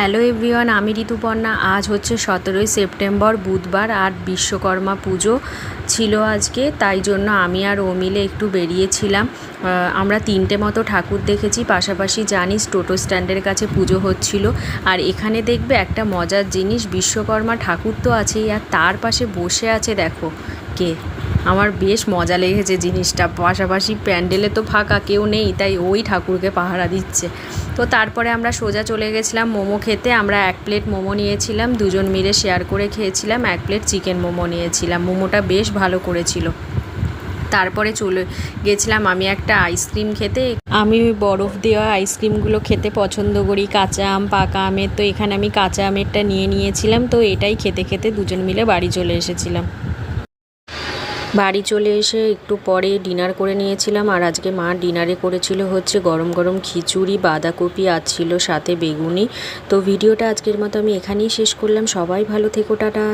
Hello everyone, আমি ঋতুপর্ণা। আজ হচ্ছে 17ই সেপ্টেম্বর, বুধবার, আর বিশ্বকর্মা পুজো ছিল আজকে। তাই জন্য আমি আর ও মিলে একটু বেরিয়েছিলাম। আমরা 3টে মতো ঠাকুর দেখেছি। পাশাপাশি জানিস টোটো স্ট্যান্ডের কাছে পুজো হচ্ছিল। আর এখানে দেখবে একটা মজার জিনিস, বিশ্বকর্মা ঠাকুর তো আছেই, আর তার পাশে বসে আছে দেখো কে। আমার বেশ মজা লেগেছে জিনিসটা। পাশাপাশি প্যান্ডেলে তো ফাঁকা, কেউ নেই, তাই ওই ঠাকুরকে পাহারা দিচ্ছে। তো তারপরে আমরা সোজা চলে গেছিলাম মোমো খেতে। আমরা 1 প্লেট মোমো নিয়েছিলাম, দুজন মিলে শেয়ার করে খেয়েছিলাম। 1 প্লেট চিকেন মোমো নিয়েছিলাম। মোমোটা বেশ ভালো করেছিল। তারপরে চলে গেছিলাম আমি একটা আইসক্রিম খেতে। আমি ওই বরফ দেওয়া আইসক্রিমগুলো খেতে পছন্দ করি, কাঁচা আম পাকা আমের। তো এখানে আমি কাঁচা আমেরটা নিয়েছিলাম। তো এটাই খেতে খেতে দুজন মিলে বাড়ি চলে এসেছিলাম। বাড়ি চলে এসে একটু পরে ডিনার করে নিয়েছিলাম। আর আজকে মা ডিনারে করেছিল হচ্ছে গরম গরম খিচুড়ি, বাঁধাকপি আর ছিল সাথে বেগুনি। তো ভিডিওটা আজকের মতো আমি এখানেই শেষ করলাম। সবাই ভালো থেকো, টাটা।